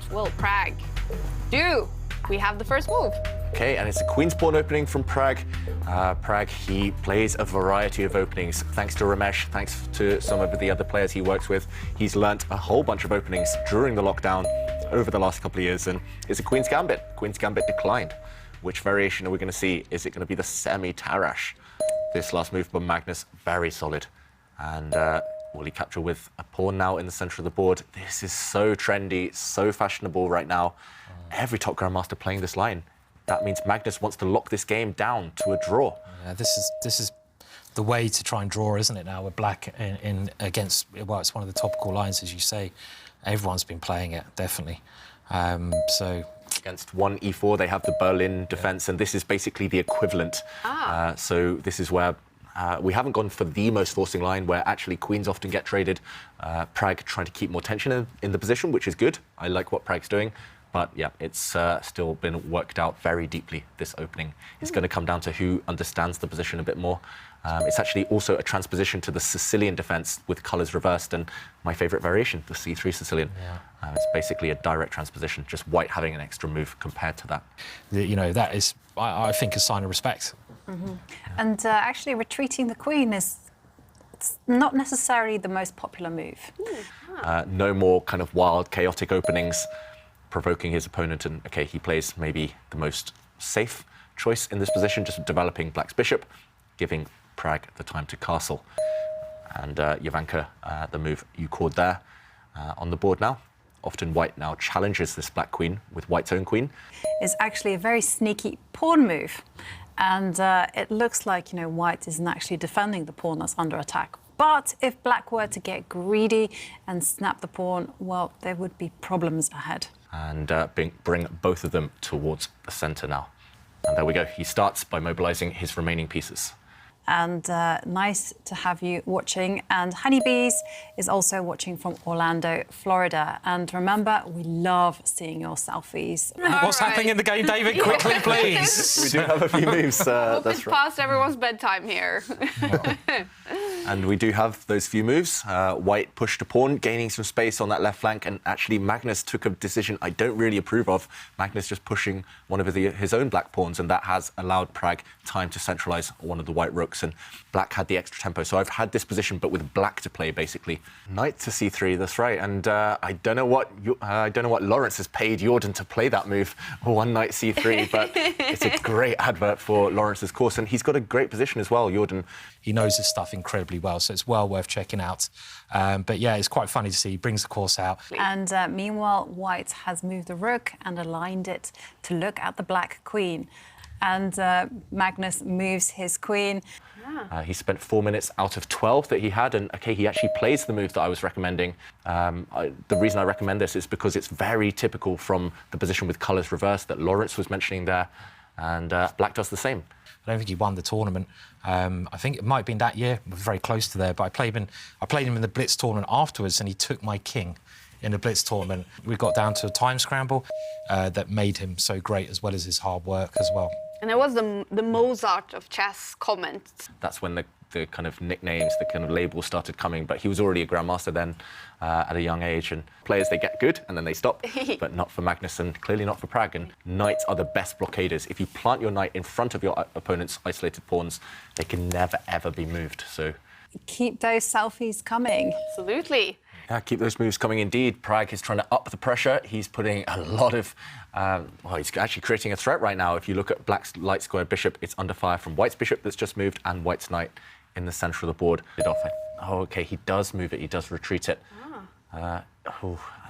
What will Pragg do? We have the first move. Okay, and it's a queen's pawn opening from Pragg. Pragg, he plays a variety of openings. Thanks to Ramesh, thanks to some of the other players he works with, he's learnt a whole bunch of openings during the lockdown over the last couple of years, and it's a queen's gambit. Queen's gambit declined. Which variation are we going to see? Is it going to be the semi-Tarash? This last move from Magnus, very solid. And will he capture with a pawn now in the centre of the board? This is so trendy, so fashionable right now. Every top grandmaster playing this line. That means Magnus wants to lock this game down to a draw. Yeah, this is the way to try and draw, isn't it, now, with black in against... Well, it's one of the topical lines, as you say. Everyone's been playing it, definitely. So... Against 1e4, they have the Berlin defence, and this is basically the equivalent. So this is where we haven't gone for the most forcing line, where actually queens often get traded. Pragg trying to keep more tension in the position, which is good. I like what Pragg's doing. But, yeah, it's still been worked out very deeply, this opening. It's going to come down to who understands the position a bit more. It's actually also a transposition to the Sicilian defence with colours reversed, and my favourite variation, the C3 Sicilian. Yeah. It's basically a direct transposition, just white having an extra move compared to that. You know, that is, I think, a sign of respect. Yeah. And actually retreating the queen is not necessarily the most popular move. No more kind of wild, chaotic openings, provoking his opponent, and okay, he plays maybe the most safe choice in this position, just developing black's bishop, giving Pragg the time to castle. And Jovanka, the move you called there, on the board now. Often white now challenges this black queen with white's own queen. It's actually a very sneaky pawn move, and it looks like, you know, white isn't actually defending the pawn that's under attack. But if black were to get greedy and snap the pawn, well, there would be problems ahead. And bring both of them towards the centre now. And there we go. He starts by mobilising his remaining pieces. And nice to have you watching. And Honeybees is also watching from Orlando, Florida. And remember, we love seeing your selfies. What's happening in the game, David? Quickly, please. We do have a few moves. That's right. Past everyone's bedtime here. And we do have those few moves. White pushed a pawn, gaining some space on that left flank, and actually Magnus took a decision I don't really approve of. Magnus just pushing one of his own black pawns, and that has allowed Pragg time to centralise one of the white rooks, and black had the extra tempo. So I've had this position, but with black to play, basically. Knight to c3, that's right. And I don't know what Lawrence has paid Jordan to play that move, one knight c3, but it's a great advert for Lawrence's course, and he's got a great position as well, Jordan. He knows his stuff incredibly well, so it's well worth checking out. But yeah, it's quite funny to see. He brings the course out. And meanwhile, white has moved the rook and aligned it to look at the black queen. And Magnus moves his queen. He spent 4 minutes out of 12 that he had, and okay, he actually plays the move that I was recommending. The reason I recommend this is because it's very typical from the position with colours reversed that Lawrence was mentioning there, and black does the same. I don't think he won the tournament. I think it might have been that year. We were very close to there, but I played him in the Blitz tournament afterwards, and he took my king in the Blitz tournament. We got down to a time scramble that made him so great, as well as his hard work as well. And it was the Mozart of chess comments. That's when the kind of nicknames, the kind of labels started coming, but he was already a grandmaster then at a young age, and players, they get good and then they stop, but not for Magnus and clearly not for Pragg. And knights are the best blockaders. If you plant your knight in front of your opponent's isolated pawns, they can never, ever be moved. So keep those selfies coming. Absolutely. Yeah, keep those moves coming indeed. Pragg is trying to up the pressure. He's putting a lot of... well, he's actually creating a threat right now. If you look at black's light square bishop, it's under fire from white's bishop that's just moved, and white's knight in the centre of the board. Oh, OK, he does move it. He does retreat it.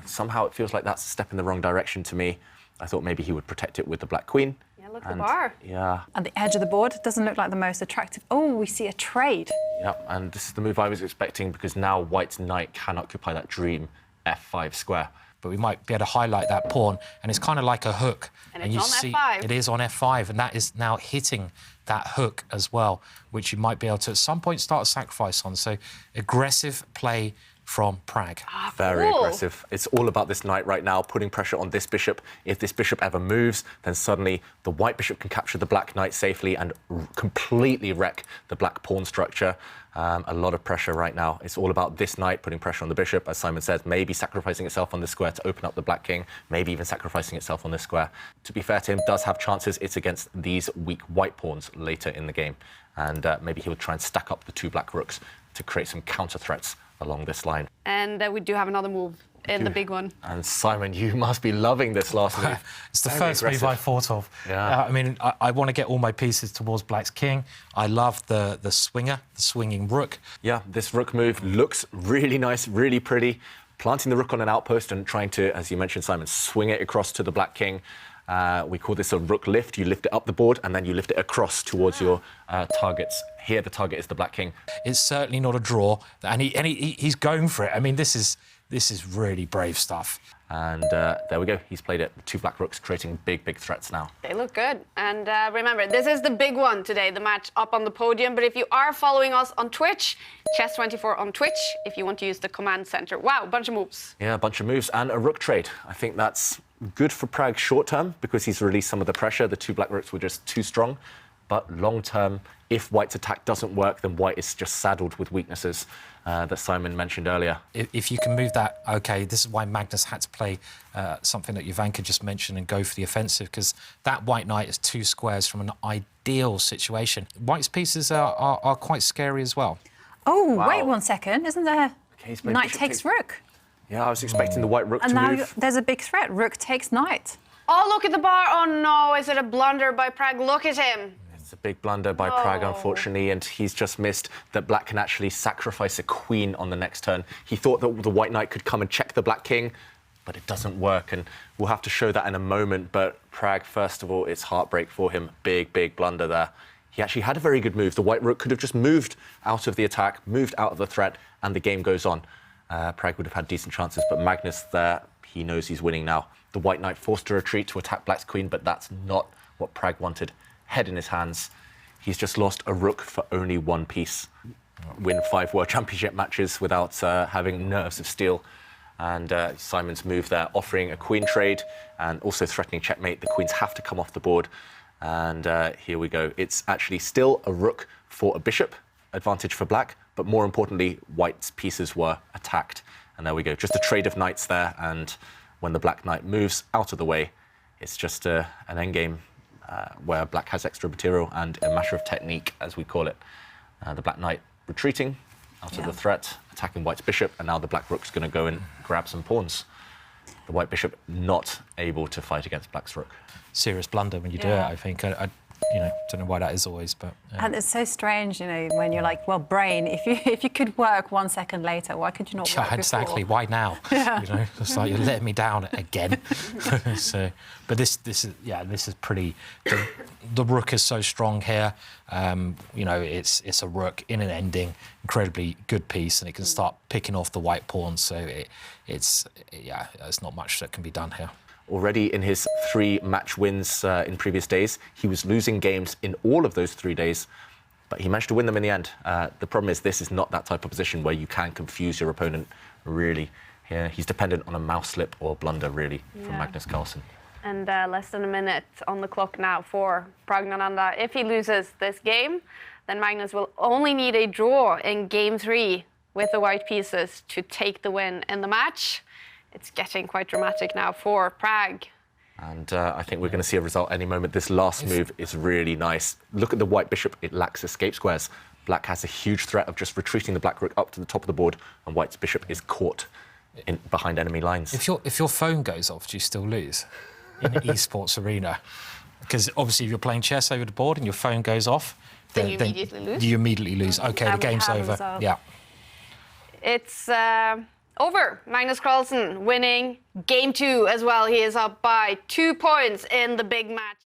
Somehow it feels like that's a step in the wrong direction to me. I thought maybe he would protect it with the black queen. Yeah, look at the bar. Yeah. At the edge of the board, doesn't look like the most attractive. Oh, we see a trade. Yeah, and this is the move I was expecting, because now white's knight can occupy that dream f5 square. But we might be able to highlight that pawn, and it's kind of like a hook. And you it's on see f5. It is on f5, and that is now hitting that hook as well, which you might be able to at some point start a sacrifice on. So aggressive play from Pragg. Very Cool. aggressive. It's all about this knight right now, putting pressure on this bishop. If this bishop ever moves, then suddenly the white bishop can capture the black knight safely and completely wreck the black pawn structure. A lot of pressure right now. It's all about this knight putting pressure on the bishop, as Simon says, maybe sacrificing itself on this square to open up the black king, maybe even sacrificing itself on this square. To be fair to him, does have chances. It's against these weak white pawns later in the game. And maybe he'll try and stack up the two black rooks to create some counter threats along this line. And we do have another move in the big one. And Simon, you must be loving this last move. It's the Very first move aggressive. I thought of. Yeah. I mean, I want to get all my pieces towards black's king. I love the swinger, the swinging rook. Yeah, this rook move looks really nice, really pretty. Planting the rook on an outpost and trying to, as you mentioned, Simon, swing it across to the black king. We call this a rook lift. You lift it up the board and then you lift it across towards your targets. Here, the target is the black king. It's certainly not a draw, and he's going for it. I mean, this is really brave stuff. And there we go. He's played it. Two black rooks creating big, big threats now. They look good. And remember, this is the big one today, the match up on the podium. But if you are following us on Twitch, Chess24 on Twitch, if you want to use the command center. Wow, bunch of moves. Yeah, a bunch of moves and a rook trade. I think that's good for Pragg short term because he's released some of the pressure. The two black rooks were just too strong. But long term, if white's attack doesn't work, then white is just saddled with weaknesses that Simon mentioned earlier. If you can move that, OK, this is why Magnus had to play something that Jovanka just mentioned and go for the offensive, because that white knight is two squares from an ideal situation. White's pieces are quite scary as well. Oh, Wow. wait 1 second. Isn't there knight takes rook? Yeah, I was expecting the white rook And to now move. there's a big threat. Rook takes knight. Oh, look at the bar. Oh, no, is it a blunder by Pragg? Look at him. It's a big blunder by Pragg, unfortunately, and he's just missed that black can actually sacrifice a queen on the next turn. He thought that the white knight could come and check the black king, but it doesn't work, and we'll have to show that in a moment. But Pragg, first of all, it's heartbreak for him. Big, big blunder there. He actually had a very good move. The white rook could have just moved out of the attack, moved out of the threat, and the game goes on. Pragg would have had decent chances, but Magnus there, he knows he's winning now. The white knight forced to retreat to attack black's queen, but that's not what Pragg wanted. Head in his hands. He's just lost a rook for only one piece. Win 5 World Championship matches without having nerves of steel. And Simon's move there, offering a queen trade and also threatening checkmate. The queens have to come off the board. And here we go. It's actually still a rook for a bishop, advantage for black, but more importantly, white's pieces were attacked. And there we go, just a trade of knights there. And when the black knight moves out of the way, it's just an endgame where black has extra material and a matter of technique, as we call it. The black knight retreating out of the threat, attacking white's bishop, and now the black rook's going to go and grab some pawns. The white bishop not able to fight against black's rook. Serious blunder when you do it, I think. I don't know why that is always, but... And it's so strange, when you're like, well, brain, if you could work 1 second later, why could you not work exactly. before? Why now? It's like you're letting me down again. But this is pretty. The rook is so strong here. It's a rook in an ending, incredibly good piece, and it can start picking off the white pawn. So it's not much that can be done here. Already in his 3 match wins in previous days, he was losing games in all of those 3 days, but he managed to win them in the end. The problem is this is not that type of position where you can confuse your opponent, really. Yeah, he's dependent on a mouse slip or blunder, really, from Magnus Carlsen. And less than a minute on the clock now for Praggnanandhaa. If he loses this game, then Magnus will only need a draw in game 3 with the white pieces to take the win in the match. It's getting quite dramatic now for Pragg. And I think we're going to see a result any moment. This last move is really nice. Look at the white bishop. It lacks escape squares. Black has a huge threat of just retreating the black rook up to the top of the board, and white's bishop is caught behind enemy lines. If your phone goes off, do you still lose in the esports arena? Because obviously if you're playing chess over the board and your phone goes off, then you immediately lose? You immediately lose. OK, And the game's we have over. resolved. Yeah. It's over. Magnus Carlsen winning game 2 as well. He is up by 2 points in the big match.